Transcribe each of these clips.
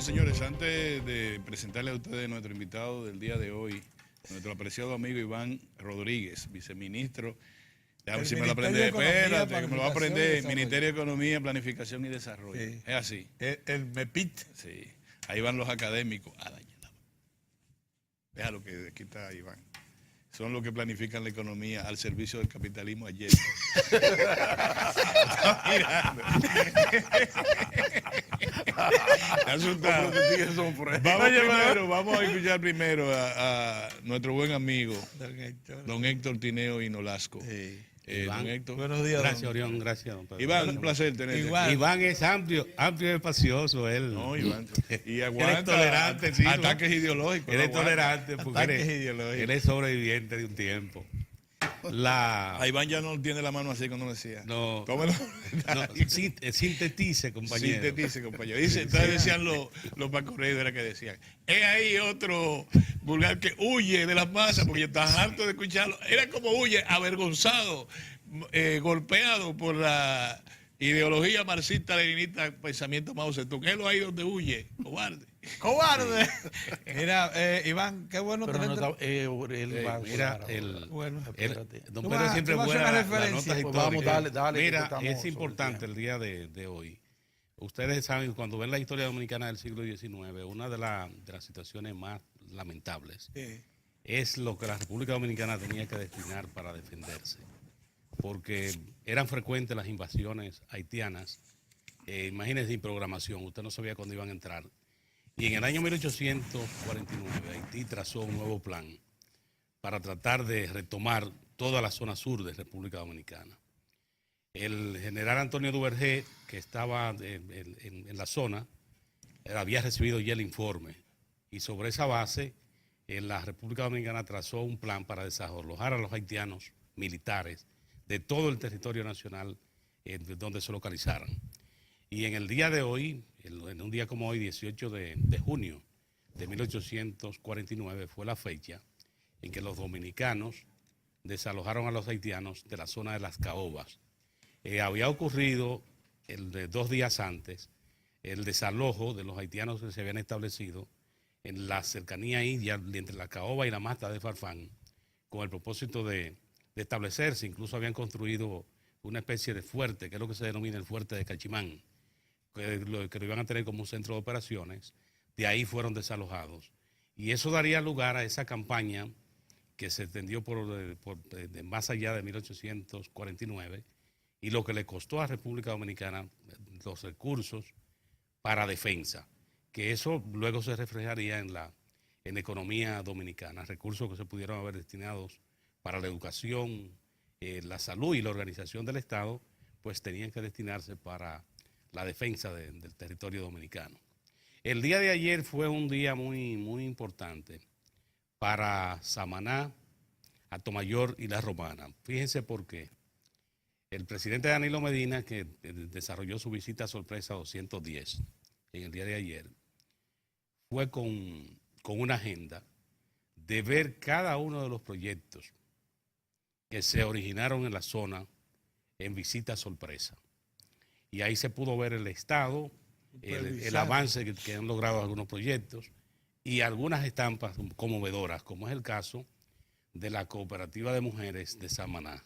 Bueno, señores, antes de presentarle a ustedes nuestro invitado del día de hoy, nuestro apreciado amigo Iván Rodríguez, viceministro, a ver si me lo aprende, espérate, que me lo va a aprender, Ministerio de Economía, Planificación y Desarrollo. Sí. Es así. El MEPIT. Sí. Ahí van los académicos. Déjalo que aquí está Iván. Son los que planifican la economía al servicio del capitalismo ayer. Está mirando. Asustado. Vamos a escuchar primero a nuestro buen amigo, don Héctor Tineo y Nolasco. Sí. Don Héctor. Buenos días. Gracias, Orión. Gracias, don Pedro. Iván, un placer tenerte. Iván es amplio y espacioso. Él. No, Iván. Y aguanta. Él es tolerante, sí. Ataques ideológicos. Él es tolerante porque Ideológicos. él es sobreviviente de un tiempo. A Iván ya no tiene la mano así cuando decía. No. Tómelo. Sintetice, compañero. Sintetice, compañero. Dice, entonces decían los pacorreiros, era que decían. Es ahí otro vulgar que huye de las masas porque está harto de escucharlo. Era como huye, avergonzado, golpeado por la ideología marxista-leninista, pensamiento Mao Zedong. Él ahí donde huye, cobarde. ¡Cobarde! Mira, Iván, qué bueno Pero tenerte. Mira, Bueno, don Pedro siempre tú vas a buena hacer una las referencia. notas Pues vamos, históricas. dale, que Mira, estamos es sobre importante el el día de hoy. Ustedes saben, cuando ven la historia dominicana del siglo XIX, una de las situaciones más lamentables es lo que la República Dominicana tenía que destinar para defenderse. Porque eran frecuentes las invasiones haitianas. Imagínense, sin programación, usted no sabía cuándo iban a entrar. Y en el año 1849, Haití trazó un nuevo plan para tratar de retomar toda la zona sur de República Dominicana. El general Antonio Duvergé, que estaba en la zona, había recibido ya el informe. Y sobre esa base, la República Dominicana trazó un plan para desalojar a los haitianos militares de todo el territorio nacional donde se localizaran. Y en el día de hoy, en un día como hoy, 18 de junio de 1849, fue la fecha en que los dominicanos desalojaron a los haitianos de la zona de las Caobas. Había ocurrido 2 días antes el desalojo de los haitianos que se habían establecido en la cercanía ahí, ya entre la Caoba y la Mata de Farfán, con el propósito de establecerse. Incluso habían construido una especie de fuerte, que es lo que se denomina el fuerte de Cachimán, que lo iban a tener como un centro de operaciones. De ahí fueron desalojados. Y eso daría lugar a esa campaña que se extendió de más allá de 1849 y lo que le costó a República Dominicana los recursos para defensa, que eso luego se reflejaría en la economía dominicana, recursos que se pudieron haber destinados para la educación, la salud y la organización del Estado, pues tenían que destinarse para la defensa del territorio dominicano. El día de ayer fue un día muy, muy importante para Samaná, Atomayor y La Romana. Fíjense por qué. El presidente Danilo Medina, que desarrolló su visita sorpresa 210 en el día de ayer, fue con una agenda de ver cada uno de los proyectos que se originaron en la zona en visita sorpresa. Y ahí se pudo ver el estado, el avance que han logrado algunos proyectos y algunas estampas conmovedoras, como es el caso de la Cooperativa de Mujeres de Samaná.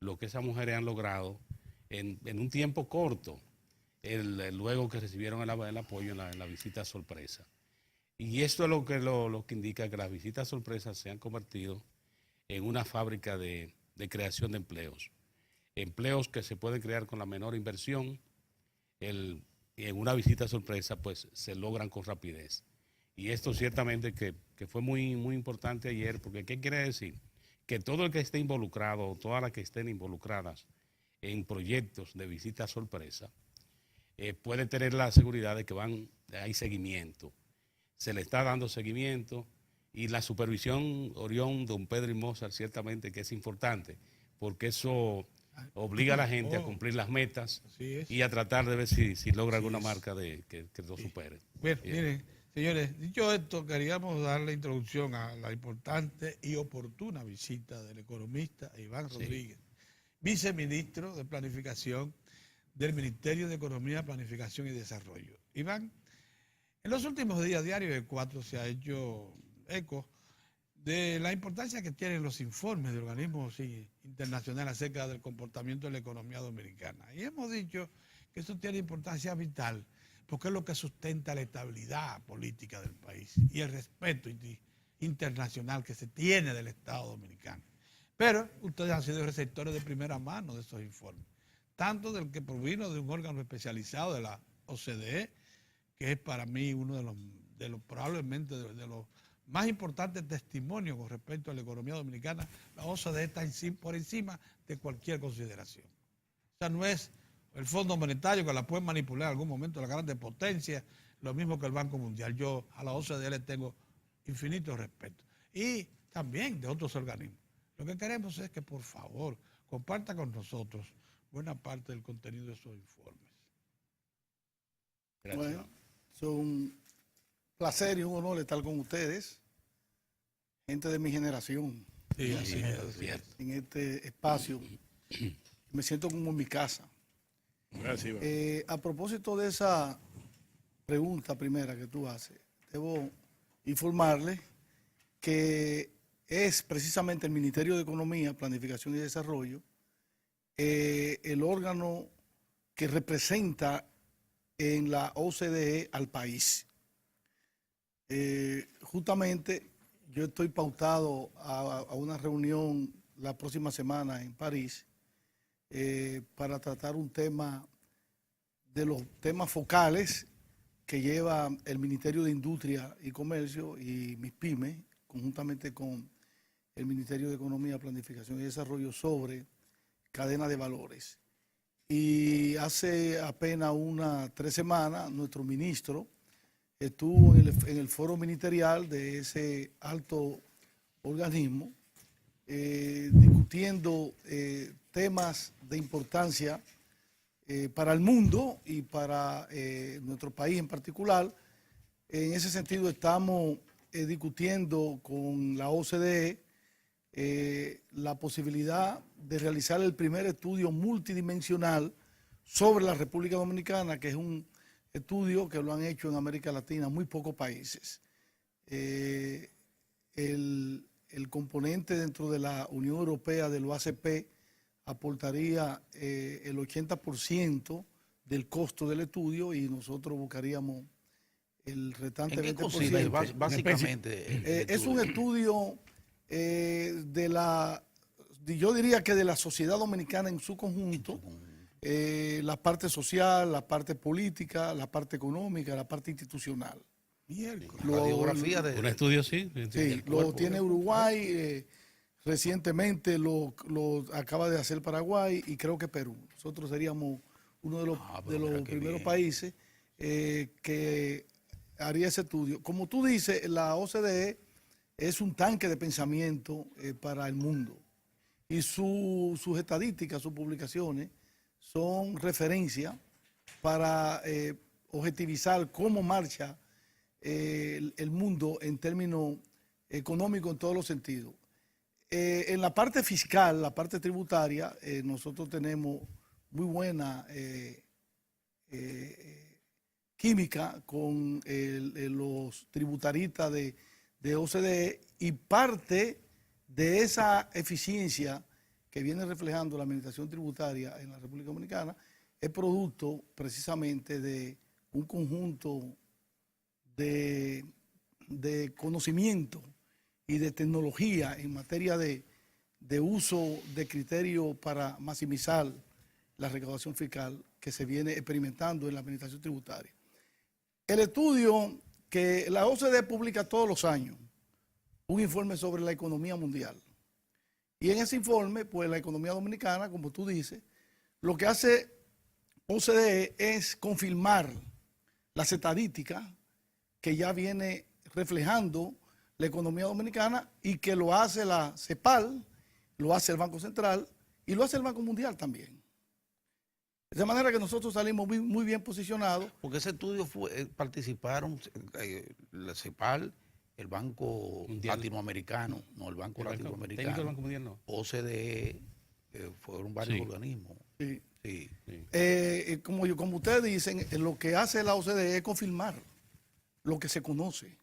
Lo que esas mujeres han logrado en un tiempo corto, luego que recibieron el apoyo en la visita sorpresa. Y esto es lo que indica que las visitas sorpresas se han convertido en una fábrica de creación de empleos. Empleos que se pueden crear con la menor inversión. En una visita sorpresa pues se logran con rapidez. Y esto ciertamente que fue muy, muy importante ayer, porque ¿qué quiere decir? Que todo el que esté involucrado o todas las que estén involucradas en proyectos de visita sorpresa puede tener la seguridad de que hay seguimiento. Se le está dando seguimiento y la supervisión, Orión, don Pedro y Mozart, ciertamente que es importante, porque eso obliga a la gente a cumplir las metas y a tratar de ver si logra alguna marca que lo supere. Bien, miren, señores, dicho esto, queríamos dar la introducción a la importante y oportuna visita del economista Iván Rodríguez, viceministro de Planificación del Ministerio de Economía, Planificación y Desarrollo. Iván En los últimos días, Diario de 4 se ha hecho eco de la importancia que tienen los informes de organismos internacionales acerca del comportamiento de la economía dominicana. Y hemos dicho que eso tiene importancia vital porque es lo que sustenta la estabilidad política del país y el respeto internacional que se tiene del Estado dominicano. Pero ustedes han sido receptores de primera mano de esos informes, tanto del que provino de un órgano especializado de la OCDE, que es para mí uno de los probablemente de los más importantes testimonios con respecto a la economía dominicana. La OCDE está por encima de cualquier consideración. O sea, no es el Fondo Monetario que la puede manipular en algún momento la grandes potencias, lo mismo que el Banco Mundial. Yo a la OCDE le tengo infinito respeto. Y también de otros organismos. Lo que queremos es que, por favor, comparta con nosotros buena parte del contenido de esos informes. Gracias. Bueno, es un placer y un honor estar con ustedes, gente de mi generación. Sí, así es. En este espacio. Me siento como en mi casa. Gracias, a propósito de esa pregunta primera que tú haces, debo informarle que es precisamente el Ministerio de Economía, Planificación y Desarrollo el órgano que representa en la OCDE al país. Justamente yo estoy pautado a una reunión la próxima semana en París para tratar un tema de los temas focales que lleva el Ministerio de Industria y Comercio y mis pymes, conjuntamente con el Ministerio de Economía, Planificación y Desarrollo, sobre cadena de valores. Y hace apenas 3 semanas, nuestro ministro estuvo en el foro ministerial de ese alto organismo discutiendo temas de importancia para el mundo y para nuestro país en particular. En ese sentido estamos discutiendo con la OCDE la posibilidad de realizar el primer estudio multidimensional sobre la República Dominicana, que es un estudio que lo han hecho en América Latina muy pocos países. El componente dentro de la Unión Europea del OACP aportaría el 80% del costo del estudio y nosotros buscaríamos el restante 20%. ¿En qué consiste básicamente? Es un estudio yo diría que de la sociedad dominicana en su conjunto, la parte social, la parte política, la parte económica, la parte institucional. Radiografía de un estudio, sí. Sí, lo tiene Uruguay, recientemente lo acaba de hacer Paraguay y creo que Perú. Nosotros seríamos uno de los primeros países que haría ese estudio. Como tú dices, la OCDE es un tanque de pensamiento para el mundo y sus estadísticas, sus publicaciones son referencia para objetivizar cómo marcha el mundo en términos económicos en todos los sentidos. En la parte fiscal, la parte tributaria, nosotros tenemos muy buena química con los tributaristas de OCDE y parte de esa eficiencia que viene reflejando la administración tributaria en la República Dominicana es producto precisamente de un conjunto de conocimiento y de tecnología en materia de uso de criterios para maximizar la recaudación fiscal que se viene experimentando en la administración tributaria. El estudio que la OCDE publica todos los años, un informe sobre la economía mundial. Y en ese informe, pues la economía dominicana, como tú dices, lo que hace OCDE es confirmar las estadísticas que ya viene reflejando la economía dominicana y que lo hace la CEPAL, lo hace el Banco Central y lo hace el Banco Mundial también. De manera que nosotros salimos muy bien posicionados. Porque ese estudio participaron la CEPAL, el Banco Mundial. Latinoamericano, no, el Banco Latinoamericano, técnico del Banco Mundial no. OCDE, fueron varios Sí. organismos. Sí. Sí. Como ustedes dicen, lo que hace la OCDE es confirmar lo que se conoce.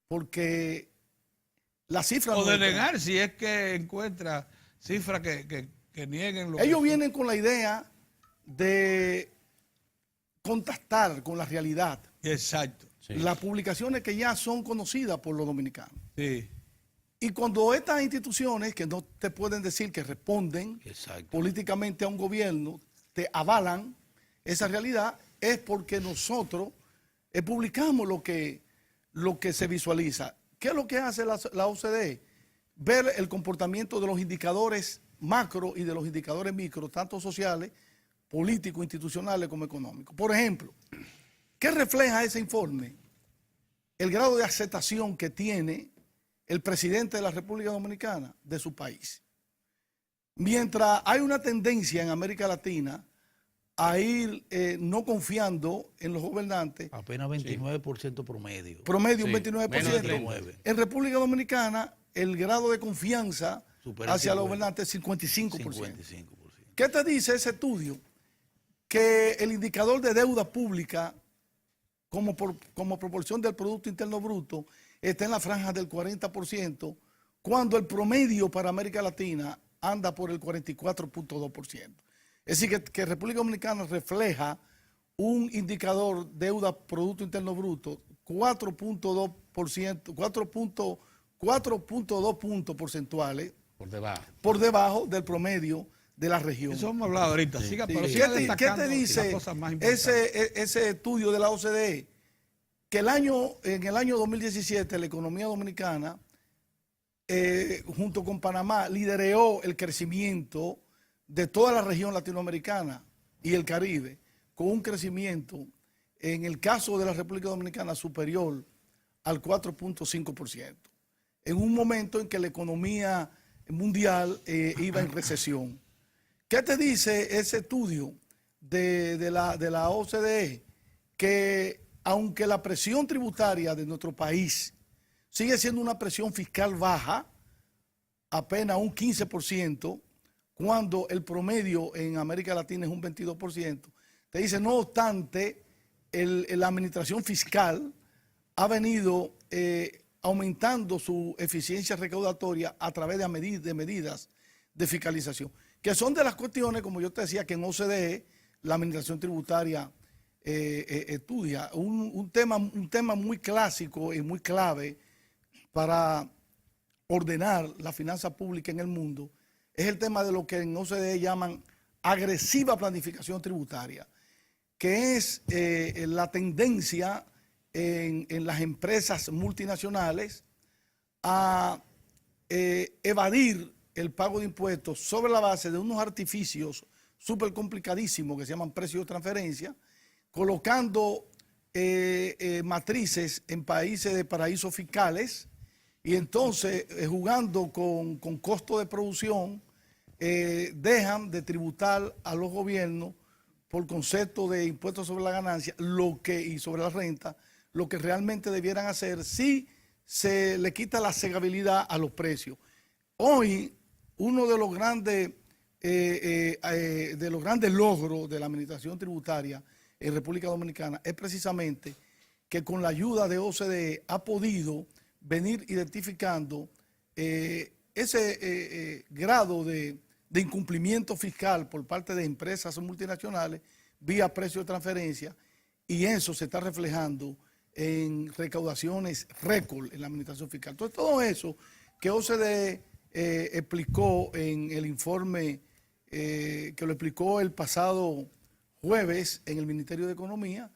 Porque la cifra... O de negar si es que encuentra cifras que nieguen lo que... Ellos vienen con la idea de contactar con la realidad. Exacto. Sí. Las publicaciones que ya son conocidas por los dominicanos. Sí. Y cuando estas instituciones, que no te pueden decir que responden Exacto. políticamente a un gobierno, te avalan esa realidad, es porque nosotros publicamos lo que se visualiza. ¿Qué es lo que hace la OCDE? Ver el comportamiento de los indicadores macro y de los indicadores micro, tanto sociales, políticos, institucionales como económicos. Por ejemplo, ¿qué refleja ese informe? El grado de aceptación que tiene el presidente de la República Dominicana de su país. Mientras hay una tendencia en América Latina a ir no confiando en los gobernantes. Apenas 29% promedio. Promedio un Sí, 29%. menos de 39. En República Dominicana el grado de confianza Supera hacia los 50. gobernantes es 55%. 55%. ¿Qué te dice ese estudio? Que el indicador de deuda pública como proporción del Producto Interno Bruto está en la franja del 40%, cuando el promedio para América Latina anda por el 44.2%. Es decir, que República Dominicana refleja un indicador deuda Producto Interno Bruto 4.2%, 4.2 puntos porcentuales por debajo del promedio de la región. Eso hemos hablado ahorita. Siga, pero ¿Qué siga te destacando dice las cosas más importantes. ese estudio de la OCDE? Que en el año 2017 la economía dominicana, junto con Panamá, lideró el crecimiento de toda la región latinoamericana y el Caribe, con un crecimiento, en el caso de la República Dominicana, superior al 4.5%, en un momento en que la economía mundial iba en recesión. ¿Qué te dice ese estudio de la OCDE? Que aunque la presión tributaria de nuestro país sigue siendo una presión fiscal baja, apenas un 15%, cuando el promedio en América Latina es un 22%, te dice, no obstante, la administración fiscal ha venido aumentando su eficiencia recaudatoria a través de medidas de fiscalización, que son de las cuestiones, como yo te decía, que en OCDE la administración tributaria estudia. Un tema muy clásico y muy clave para ordenar la finanza pública en el mundo es el tema de lo que en OCDE llaman agresiva planificación tributaria, que es la tendencia en las empresas multinacionales a evadir el pago de impuestos sobre la base de unos artificios súper complicadísimos que se llaman precios de transferencia, colocando matrices en países de paraísos fiscales y entonces jugando con costo de producción, dejan de tributar a los gobiernos por concepto de impuestos sobre la ganancia y sobre la renta, lo que realmente debieran hacer si se le quita la cegabilidad a los precios. Hoy, uno de los grandes logros de la administración tributaria en República Dominicana es precisamente que con la ayuda de OCDE ha podido venir identificando ese grado de incumplimiento fiscal por parte de empresas multinacionales vía precio de transferencia, y eso se está reflejando en recaudaciones récord en la administración fiscal. Entonces, todo eso que OCDE explicó en el informe que lo explicó el pasado jueves en el Ministerio de Economía,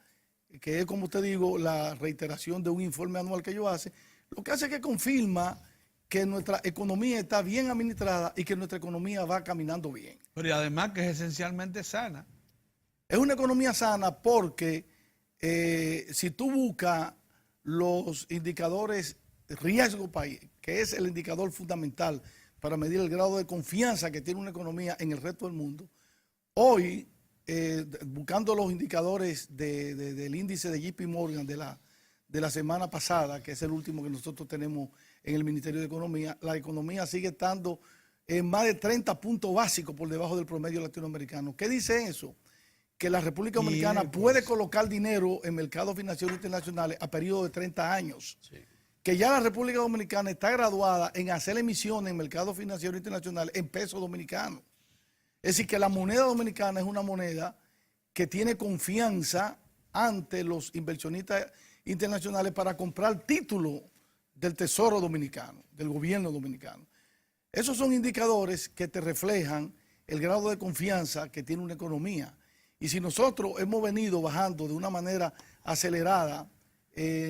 que es, como te digo, la reiteración de un informe anual que ellos hacen, lo que hace es que confirma que nuestra economía está bien administrada y que nuestra economía va caminando bien. Pero y además que es esencialmente sana. Es una economía sana porque si tú buscas los indicadores de riesgo país, que es el indicador fundamental para medir el grado de confianza que tiene una economía en el resto del mundo, hoy, buscando los indicadores del índice de JP Morgan de la semana pasada, que es el último que nosotros tenemos en el Ministerio de Economía, la economía sigue estando en más de 30 puntos básicos por debajo del promedio latinoamericano. ¿Qué dice eso? que la República Dominicana puede colocar dinero en mercados financieros internacionales a periodo de 30 años. Sí. Que ya la República Dominicana está graduada en hacer emisiones en mercados financieros internacionales en pesos dominicanos. Es decir, que la moneda dominicana es una moneda que tiene confianza ante los inversionistas internacionales para comprar títulos del Tesoro Dominicano, del gobierno dominicano. Esos son indicadores que te reflejan el grado de confianza que tiene una economía. Y si nosotros hemos venido bajando de una manera acelerada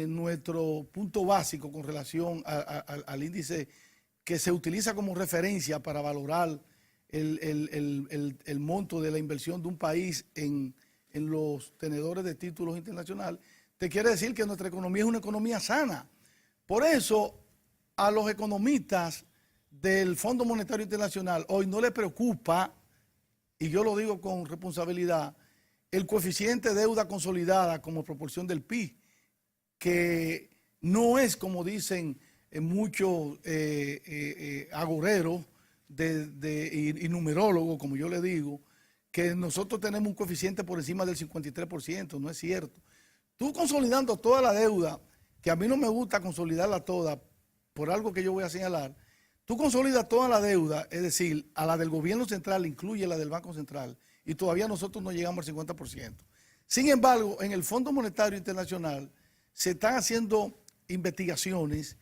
nuestro punto básico con relación al índice que se utiliza como referencia para valorar el monto de la inversión de un país en los tenedores de títulos internacionales, te quiere decir que nuestra economía es una economía sana. Por eso, a los economistas del Fondo Monetario Internacional hoy no les preocupa, y yo lo digo con responsabilidad, el coeficiente de deuda consolidada como proporción del PIB, que no es, como dicen muchos agoreros y numerólogos, como yo le digo, que nosotros tenemos un coeficiente por encima del 53%, no es cierto. Tú consolidando toda la deuda, que a mí no me gusta consolidarla toda, por algo que yo voy a señalar, tú consolidas toda la deuda, es decir, a la del gobierno central, incluye la del Banco Central, y todavía nosotros no llegamos al 50%. Sin embargo, en el Fondo Monetario Internacional se están haciendo investigaciones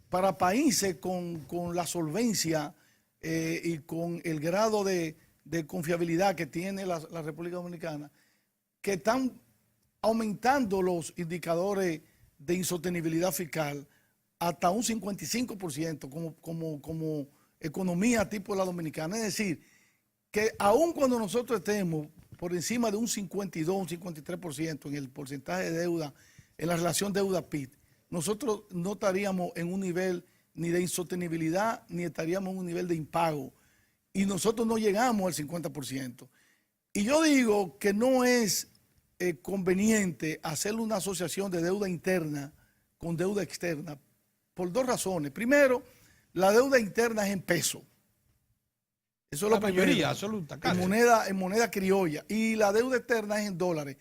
para países con la solvencia y con el grado de confiabilidad que tiene la República Dominicana, que están aumentando los indicadores de insostenibilidad fiscal hasta un 55% como economía tipo la dominicana. Es decir, que aun cuando nosotros estemos por encima de un 52, un 53% en el porcentaje de deuda, en la relación deuda-PIB, nosotros no estaríamos en un nivel ni de insostenibilidad, ni estaríamos en un nivel de impago. Y nosotros no llegamos al 50%. Y yo digo que no es conveniente hacer una asociación de deuda interna con deuda externa por dos razones. Primero, la deuda interna es en peso. Eso es la lo mayoría primero, absoluta, en moneda criolla. Y la deuda externa es en dólares.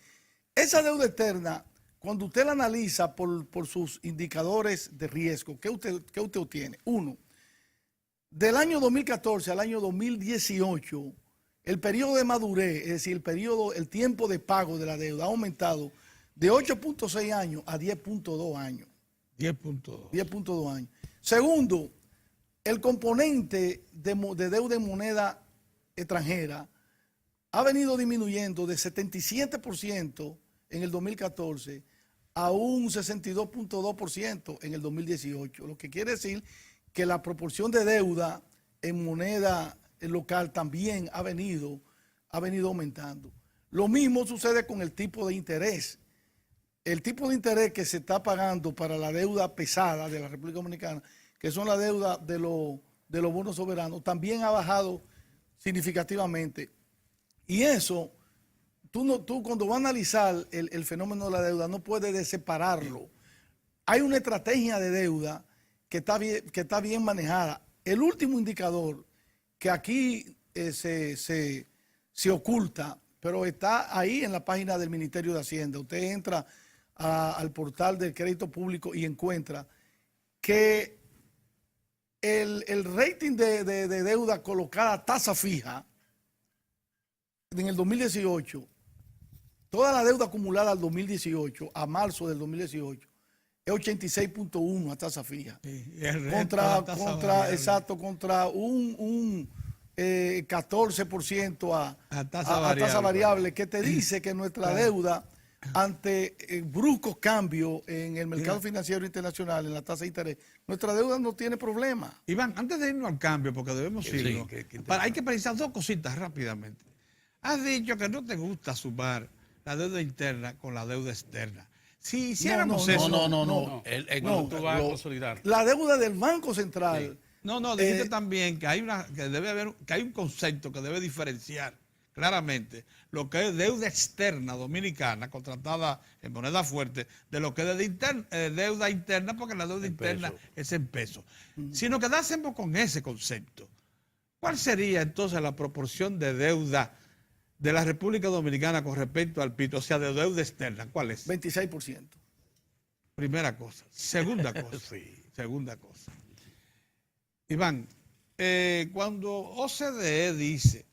Esa deuda externa, cuando usted la analiza por sus indicadores de riesgo, ¿qué usted obtiene? Uno, del año 2014 al año 2018, el periodo de madurez, es decir, el tiempo de pago de la deuda ha aumentado de 8.6 años a 10.2 años. 10.2 años. Segundo, el componente de deuda en moneda extranjera ha venido disminuyendo de 77% en el 2014 a un 62.2% en el 2018, lo que quiere decir que la proporción de deuda en moneda local también ha venido aumentando. Lo mismo sucede con el tipo de interés. El tipo de interés que se está pagando para la deuda pesada de la República Dominicana, que son la deuda de los bonos soberanos, también ha bajado significativamente. Y eso, tú cuando vas a analizar el fenómeno de la deuda, no puedes separarlo. Hay una estrategia de deuda que está bien manejada. El último indicador que aquí se oculta, pero está ahí en la página del Ministerio de Hacienda. Usted entra al portal del crédito público y encuentra que el rating de deuda colocada a tasa fija en el 2018, toda la deuda acumulada al 2018, a marzo del 2018, es 86.1 a tasa fija. Sí, contra un 14% a tasa variable, que te dice que nuestra deuda, ante bruscos cambios en el mercado financiero internacional, en la tasa de interés, nuestra deuda no tiene problema. Iván, antes de irnos al cambio, porque debemos irnos, hay que precisar dos cositas rápidamente. Has dicho que no te gusta sumar la deuda interna con la deuda externa. Si hiciéramos eso... No. Tú vas a consolidar. La deuda del Banco Central... Sí. Dijiste también que hay un concepto que debe diferenciar claramente lo que es deuda externa dominicana contratada en moneda fuerte de lo que es deuda interna, porque la deuda interna es en pesos. Si nos quedásemos con ese concepto, ¿cuál sería entonces la proporción de deuda de la República Dominicana con respecto al PIB, o sea, de deuda externa, ¿cuál es? 26%. Primera cosa. Segunda cosa. Segunda cosa. Iván, cuando OCDE dice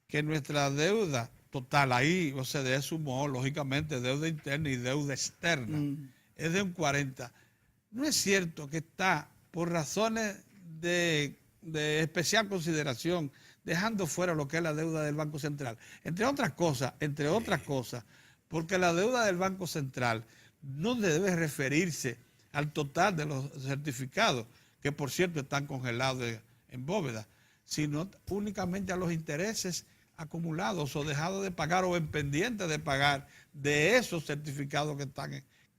que nuestra deuda total, ahí OCDE sumó, lógicamente, deuda interna y deuda externa, es de un 40%. No es cierto que está, por razones de especial consideración, dejando fuera lo que es la deuda del Banco Central. Entre otras cosas, porque la deuda del Banco Central no debe referirse al total de los certificados, que por cierto están congelados en bóveda, sino únicamente a los intereses acumulados o dejados de pagar o en pendiente de pagar de esos certificados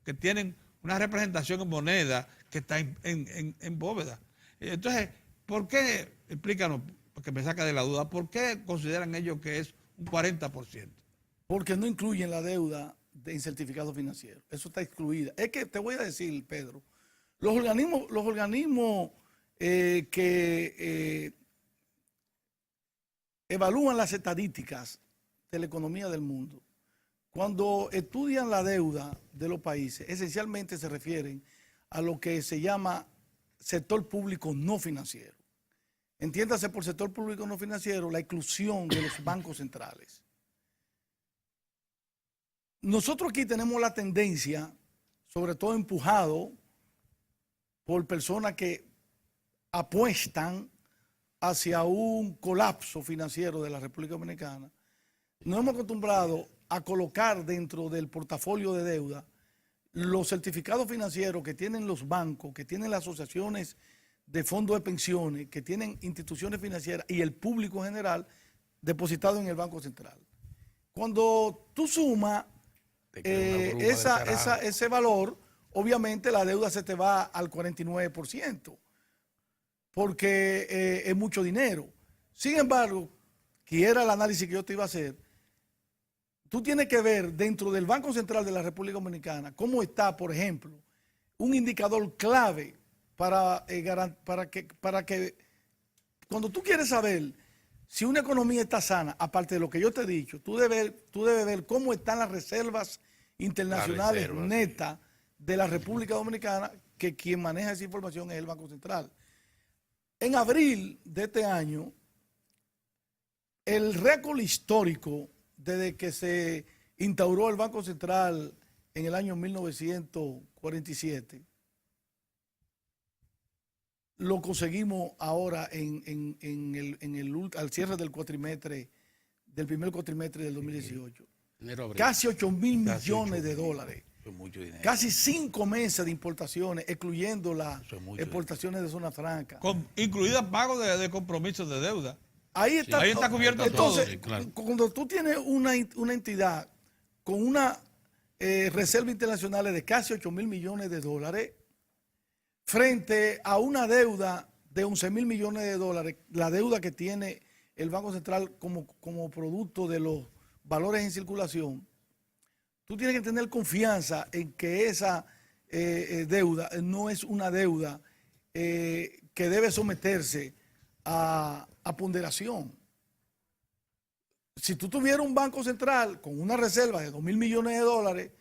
que tienen una representación en moneda que está en bóveda. Entonces, ¿por qué? Explícanos, porque me saca de la duda, ¿por qué consideran ellos que es un 40%? Porque no incluyen la deuda en certificados financieros. Eso está excluida. Es que te voy a decir, Pedro, los organismos que evalúan las estadísticas de la economía del mundo, cuando estudian la deuda de los países, esencialmente se refieren a lo que se llama sector público no financiero. Entiéndase por sector público no financiero la exclusión de los bancos centrales. Nosotros aquí tenemos la tendencia, sobre todo empujado por personas que apuestan hacia un colapso financiero de la República Dominicana, nos hemos acostumbrado a colocar dentro del portafolio de deuda los certificados financieros que tienen los bancos, que tienen las asociaciones de fondos de pensiones, que tienen instituciones financieras y el público en general depositado en el Banco Central. Cuando tú sumas ese valor, obviamente la deuda se te va al 49%, porque es mucho dinero. Sin embargo, que era el análisis que yo te iba a hacer, tú tienes que ver dentro del Banco Central de la República Dominicana cómo está, por ejemplo, un indicador clave para que cuando tú quieres saber si una economía está sana, aparte de lo que yo te he dicho, tú debes ver cómo están las reservas internacionales netas de la República Dominicana, que quien maneja esa información es el Banco Central. En abril de este año, el récord histórico desde que se instauró el Banco Central en el año 1947, lo conseguimos ahora al cierre del primer cuatrimestre del 2018. Casi 8.000 millones de dólares. Casi 5 meses de importaciones, excluyendo las exportaciones de zona franca. Incluida pago de compromisos de deuda. Ahí está cubierto entonces, todo. Claro. Cuando tú tienes una entidad con una reserva internacional de casi 8.000 millones de dólares, frente a una deuda de 11.000 millones de dólares, la deuda que tiene el Banco Central como producto de los valores en circulación, tú tienes que tener confianza en que esa deuda no es una deuda que debe someterse a ponderación. Si tú tuvieras un Banco Central con una reserva de 2.000 millones de dólares,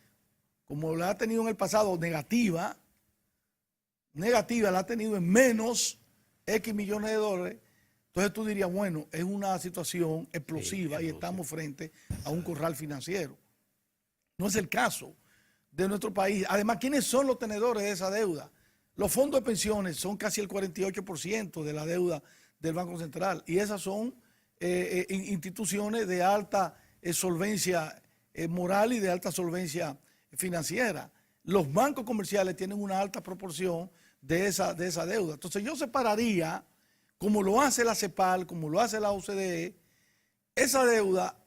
como la ha tenido en el pasado, negativa, la ha tenido en menos X millones de dólares, entonces tú dirías, bueno, es una situación explosiva y estamos frente a un corral financiero. No es el caso de nuestro país. Además, ¿quiénes son los tenedores de esa deuda? Los fondos de pensiones son casi el 48% de la deuda del Banco Central y esas son instituciones de alta solvencia moral y de alta solvencia financiera. Los bancos comerciales tienen una alta proporción de esa deuda. Entonces yo separaría, como lo hace la CEPAL, como lo hace la OCDE, esa deuda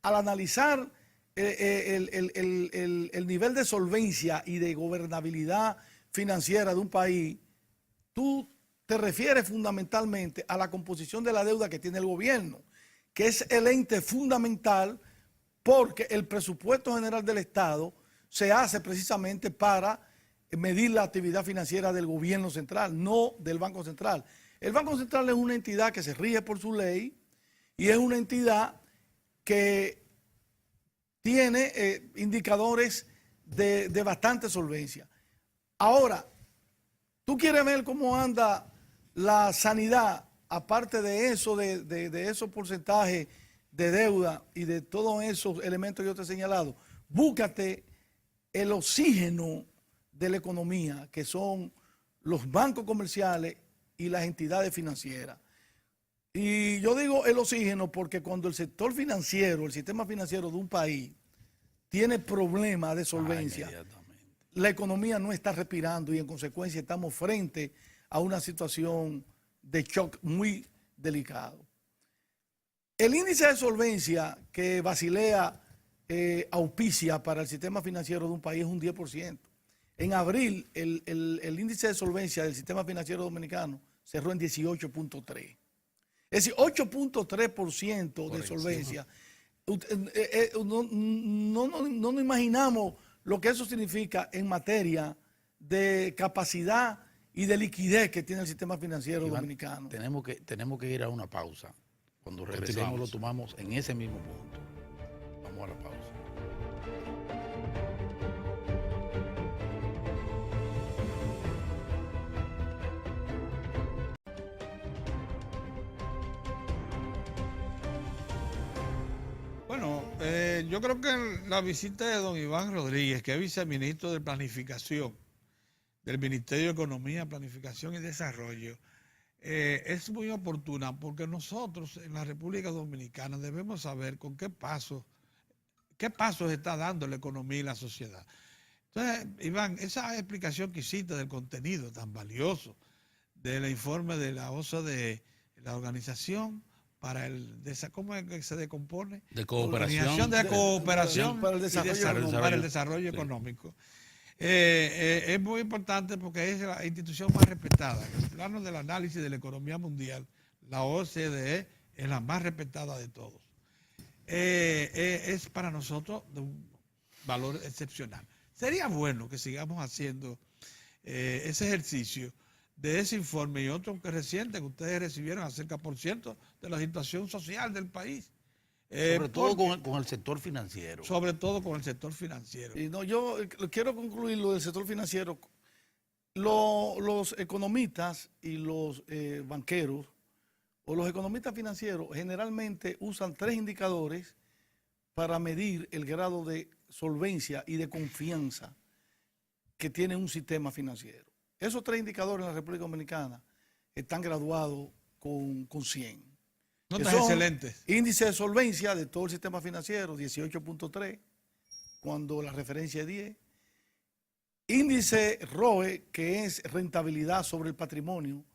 al analizar el nivel de solvencia y de gobernabilidad financiera de un país, tú te refieres fundamentalmente a la composición de la deuda que tiene el gobierno, que es el ente fundamental porque el presupuesto general del Estado se hace precisamente para medir la actividad financiera del gobierno central, no del Banco Central. El Banco Central es una entidad que se rige por su ley y es una entidad que tiene indicadores de bastante solvencia. Ahora, tú quieres ver cómo anda la sanidad, aparte de eso, de esos porcentajes de deuda y de todos esos elementos que yo te he señalado. Búscate el oxígeno de la economía, que son los bancos comerciales y las entidades financieras. Y yo digo el oxígeno porque cuando el sector financiero, el sistema financiero de un país tiene problemas de solvencia, la economía no está respirando y en consecuencia estamos frente a una situación de shock muy delicado. El índice de solvencia que Basilea auspicia para el sistema financiero de un país es un 10%. En abril, el índice de solvencia del sistema financiero dominicano cerró en 18.3. Es decir, 8.3% de solvencia. No nos imaginamos lo que eso significa en materia de capacidad y de liquidez que tiene el sistema financiero dominicano. Tenemos que ir a una pausa. Cuando regresemos lo tomamos en ese mismo punto. Vamos a la pausa. Bueno, yo creo que la visita de don Iván Rodríguez, que es viceministro de Planificación del Ministerio de Economía, Planificación y Desarrollo, es muy oportuna porque nosotros en la República Dominicana debemos saber con qué pasos está dando la economía y la sociedad. Entonces, Iván, esa explicación que hiciste del contenido tan valioso del informe de la OCDE, la Organización para ¿cómo es que se decompone? De cooperación. Organización de Cooperación para el desarrollo económico. Es muy importante porque es la institución más respetada. En el plano del análisis de la economía mundial, la OCDE es la más respetada de todos. Es para nosotros de un valor excepcional. Sería bueno que sigamos haciendo ese ejercicio de ese informe y otro que reciente que ustedes recibieron acerca, por cierto, de la situación social del país. Sobre todo con el sector financiero. Sobre todo con el sector financiero. Y no, yo quiero concluir lo del sector financiero. Los economistas y los banqueros o los economistas financieros generalmente usan 3 indicadores para medir el grado de solvencia y de confianza que tiene un sistema financiero. Esos 3 indicadores en la República Dominicana están graduados con 100. Notas excelentes. Índice de solvencia de todo el sistema financiero, 18.3, cuando la referencia es 10. Índice ROE, que es rentabilidad sobre el patrimonio,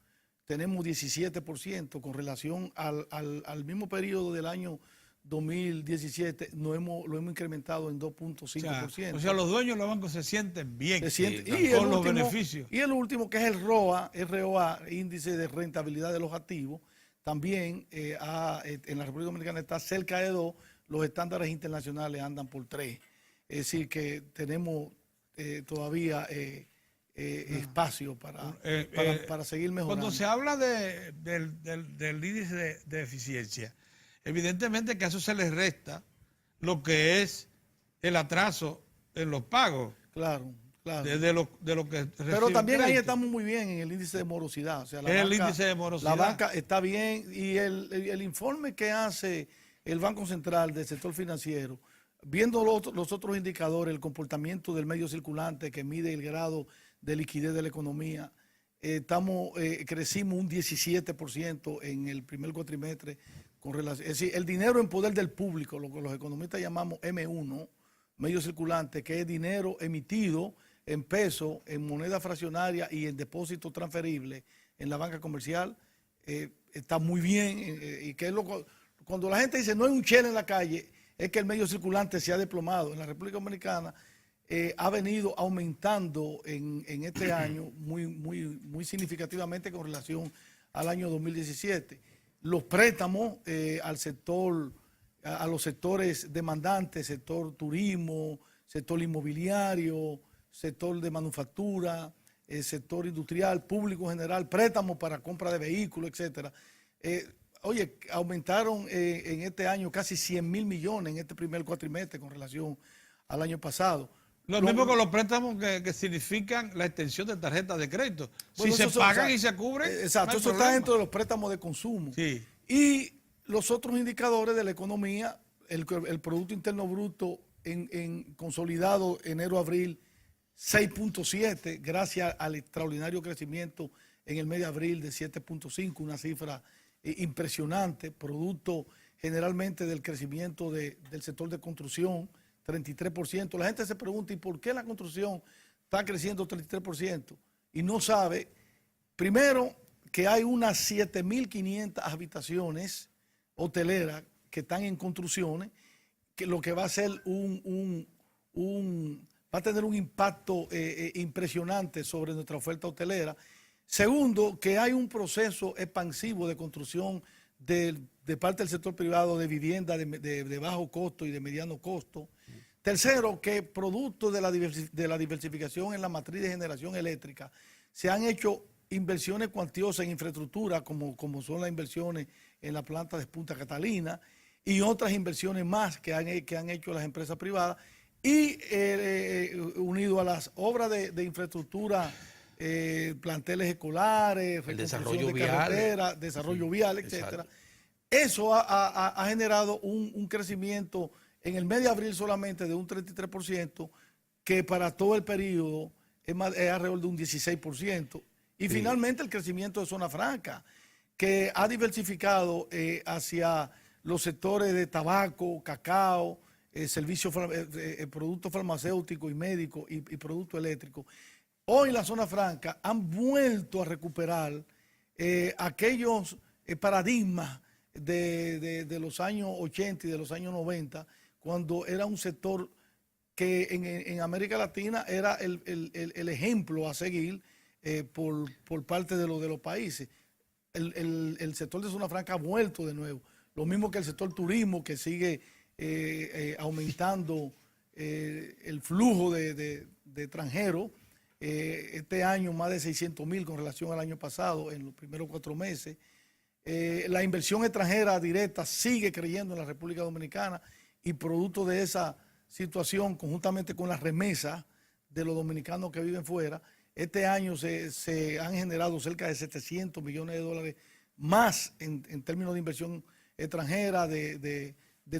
tenemos 17% con relación al mismo periodo del año 2017, lo hemos incrementado en 2.5%. O sea, los dueños de los bancos se sienten bien y con los beneficios. Y el último, que es el ROA, índice de rentabilidad de los activos, también en la República Dominicana está cerca de 2, los estándares internacionales andan por 3. Es decir, que tenemos todavía espacio para seguir mejorando. Cuando se habla del índice de eficiencia, evidentemente que a eso se le resta lo que es el atraso en los pagos. Claro. De lo que pero también ahí estamos muy bien en el índice de morosidad. O sea, el índice de morosidad. La banca está bien y el informe que hace el Banco Central del sector financiero, viendo los otros indicadores, el comportamiento del medio circulante que mide el grado de liquidez de la economía, crecimos un 17% en el primer cuatrimestre con relación, es decir, el dinero en poder del público, lo que los economistas llamamos M1, medio circulante, que es dinero emitido en pesos, en moneda fraccionaria y en depósito transferible en la banca comercial, está muy bien. Y que cuando la gente dice no hay un chel en la calle, es que el medio circulante se ha desplomado. En la República Dominicana ha venido aumentando en este año muy significativamente con relación al año 2017. Los préstamos al sector, a los sectores demandantes, sector turismo, sector inmobiliario, sector de manufactura, sector industrial, público en general, préstamos para compra de vehículos, etcétera, oye, aumentaron en este año casi 100.000 millones en este primer cuatrimestre con relación al año pasado. Lo mismo con los préstamos que significan la extensión de tarjetas de crédito. Bueno, si se pagan, o sea, y se cubren, exacto, no hay eso está problema. dentro de los préstamos de consumo. Sí. Y los otros indicadores de la economía, el Producto Interno Bruto en consolidado enero-abril, 6.7, gracias al extraordinario crecimiento en el mes de abril de 7.5, una cifra impresionante, producto generalmente del crecimiento del sector de construcción, 33%. La gente se pregunta, ¿y por qué la construcción está creciendo 33%? Y no sabe, primero, que hay unas 7.500 habitaciones hoteleras que están en construcciones, que lo que va a ser va a tener un impacto impresionante sobre nuestra oferta hotelera. Segundo, que hay un proceso expansivo de construcción de parte del sector privado de vivienda de bajo costo y de mediano costo. Tercero, que producto de la diversificación en la matriz de generación eléctrica, se han hecho inversiones cuantiosas en infraestructura, como son las inversiones en la planta de Punta Catalina y otras inversiones más que han hecho las empresas privadas, y unido a las obras de infraestructura, planteles escolares, reconstrucción de carreteras, desarrollo vial, etcétera. Eso ha generado un crecimiento en el mes de abril solamente de un 33%, que para todo el periodo es alrededor de un 16%. Y finalmente el crecimiento de zona franca, que ha diversificado hacia los sectores de tabaco, cacao, servicios, productos farmacéuticos y médicos y productos eléctricos. Hoy la zona franca han vuelto a recuperar aquellos paradigmas de los años 80 y de los años 90, cuando era un sector que en América Latina era el ejemplo a seguir por parte de los países. El sector de zona franca ha vuelto de nuevo. Lo mismo que el sector turismo, que sigue aumentando el flujo de extranjeros. Este año más de 600.000 con relación al año pasado, en los primeros 4 meses. La inversión extranjera directa sigue creyendo en la República Dominicana, y producto de esa situación, conjuntamente con las remesas de los dominicanos que viven fuera, este año se han generado cerca de 700 millones de dólares más en términos de inversión extranjera, de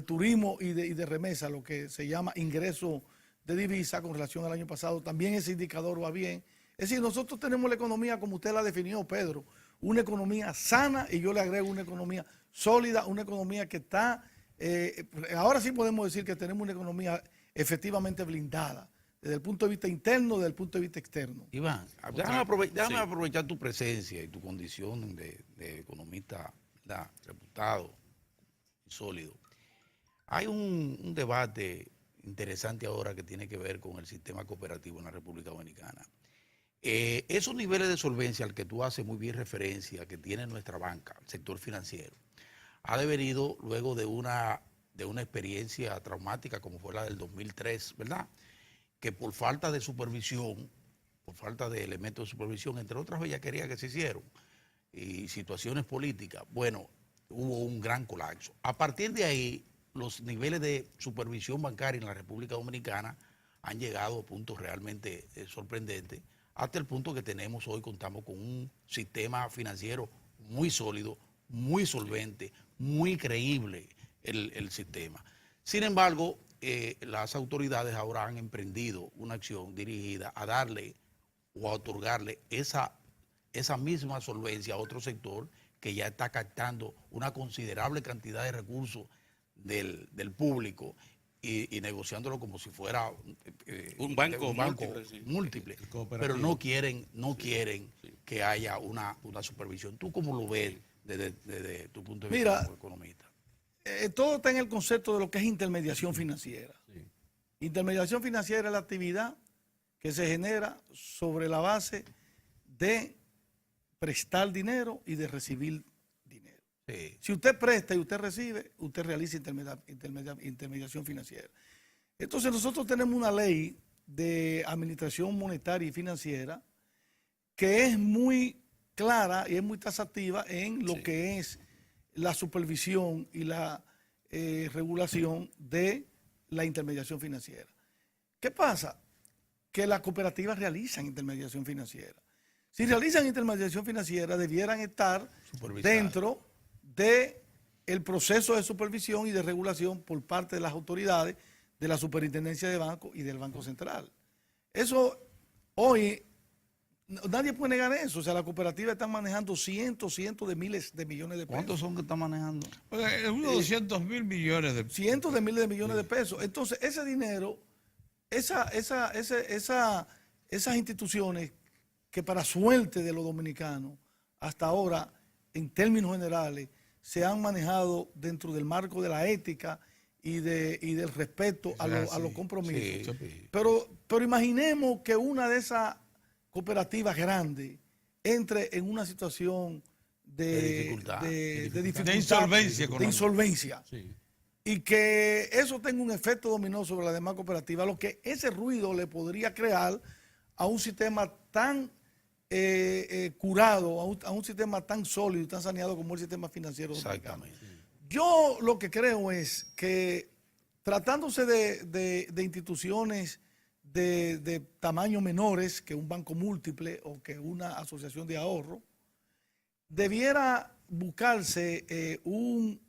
turismo y de remesa, lo que se llama ingreso de divisa con relación al año pasado. También ese indicador va bien. Es decir, nosotros tenemos la economía como usted la definió, Pedro, una economía sana, y yo le agrego una economía sólida, una economía que está, ahora sí podemos decir que tenemos una economía efectivamente blindada, desde el punto de vista interno, desde el punto de vista externo. Iván, déjame aprovechar tu presencia y tu condición de economista, ¿verdad?, reputado y sólido. Hay un debate interesante ahora que tiene que ver con el sistema cooperativo en la República Dominicana. Esos niveles de solvencia al que tú haces muy bien referencia que tiene nuestra banca, el sector financiero, ha devenido luego de una experiencia traumática como fue la del 2003, ¿verdad?, que por falta de supervisión, por falta de elementos de supervisión, entre otras bellaquerías que se hicieron y situaciones políticas, bueno, hubo un gran colapso. A partir de ahí, los niveles de supervisión bancaria en la República Dominicana han llegado a puntos realmente sorprendentes, hasta el punto que contamos con un sistema financiero muy sólido, muy solvente, muy creíble el sistema. Sin embargo, las autoridades ahora han emprendido una acción dirigida a darle o a otorgarle esa misma solvencia a otro sector que ya está captando una considerable cantidad de recursos del público y negociándolo como si fuera un banco múltiple, pero no quieren que haya una supervisión. ¿Tú cómo lo ves desde tu punto de vista como economista? Todo está en el concepto de lo que es intermediación financiera. Sí. Intermediación financiera es la actividad que se genera sobre la base de prestar dinero y de recibir dinero. Sí. Si usted presta y usted recibe, usted realiza intermediación financiera. Entonces nosotros tenemos una ley de administración monetaria y financiera que es muy clara y es muy taxativa en lo que es la supervisión y la regulación de la intermediación financiera. ¿Qué pasa? Que las cooperativas realizan intermediación financiera. Si realizan intermediación financiera, debieran estar dentro del proceso de supervisión y de regulación por parte de las autoridades de la Superintendencia de Bancos y del Banco Central. Eso hoy, nadie puede negar eso. O sea, las cooperativas están manejando cientos de miles de millones de pesos. ¿Cuántos son que están manejando? Unos 200.000 millones de pesos. Cientos de miles de millones de pesos. Entonces, ese dinero, esas instituciones que para suerte de los dominicanos, hasta ahora, en términos generales, se han manejado dentro del marco de la ética y del respeto a los compromisos. Sí. Pero imaginemos que una de esas cooperativas grandes entre en una situación de dificultad, de insolvencia. Sí. Y que eso tenga un efecto dominó sobre las demás cooperativas, lo que ese ruido le podría crear a un sistema tan curado, a un sistema tan sólido, tan saneado como el sistema financiero dominicano. Exactamente. Yo lo que creo es que tratándose de instituciones de tamaño menores que un banco múltiple o que una asociación de ahorro, debiera buscarse un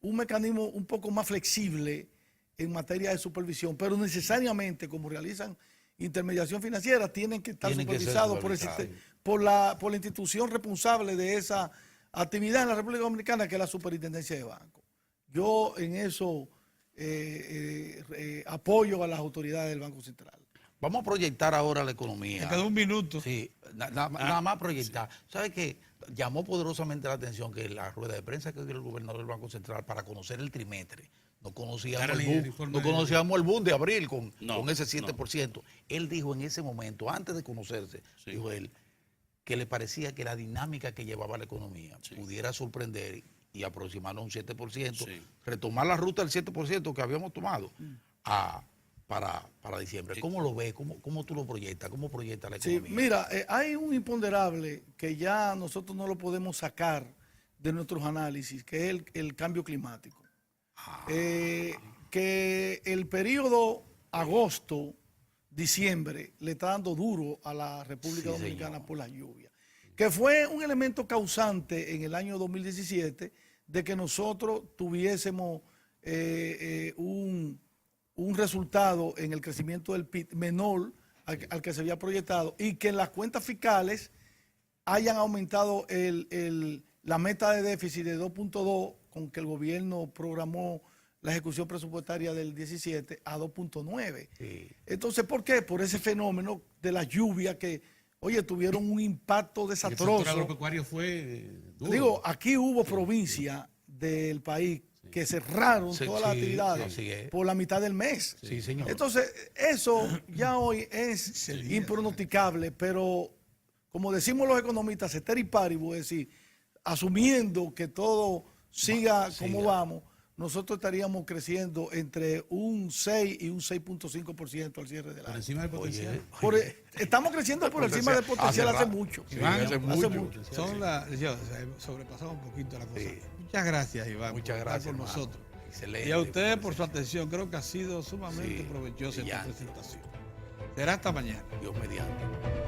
mecanismo un poco más flexible en materia de supervisión, pero necesariamente, como realizan intermediación financiera, tienen que estar supervisados por la institución responsable de esa actividad en la República Dominicana, que es la Superintendencia de Bancos. Yo en eso apoyo a las autoridades del Banco Central. Vamos a proyectar ahora la economía. Me quedó un minuto. Sí, nada más proyectar. ¿Sabe qué? Llamó poderosamente la atención que la rueda de prensa que dio el gobernador del Banco Central para conocer el trimestre. No conocíamos el boom de abril con ese 7%. No. Él dijo en ese momento, antes de conocerse, dijo él, que le parecía que la dinámica que llevaba la economía pudiera sorprender y aproximarnos a un 7%, retomar la ruta del 7% que habíamos tomado para diciembre. ¿Cómo lo ves? ¿Cómo tú lo proyectas? ¿Cómo proyecta la economía? Sí, mira, hay un imponderable que ya nosotros no lo podemos sacar de nuestros análisis, que es el cambio climático. Que el periodo agosto-diciembre le está dando duro a la República Dominicana por las lluvias, que fue un elemento causante en el año 2017 de que nosotros tuviésemos un resultado en el crecimiento del PIB menor al que se había proyectado y que en las cuentas fiscales hayan aumentado la meta de déficit de 2.2 con que el gobierno programó la ejecución presupuestaria del 17 a 2.9. Sí. Entonces, ¿por qué? Por ese fenómeno de la lluvia que, oye, tuvieron un impacto desastroso. El sector agropecuario fue duro. Digo, aquí hubo provincias del país que cerraron todas las actividades por la mitad del mes. Sí, señor. Entonces, eso ya hoy es impronosticable, pero como decimos los economistas, ceteris paribus, es decir, asumiendo que todo siga como vamos, nosotros estaríamos creciendo entre un 6 y un 6.5% al cierre del año. Por encima del potencial. Estamos creciendo por encima del potencial hace mucho. Iván, hace mucho. Sobrepasamos un poquito la cosa. Muchas gracias, Iván. Muchas gracias por nosotros. Excelente. Y a ustedes por su atención. Creo que ha sido sumamente provechosa esta presentación. Será hasta mañana. Dios mediante.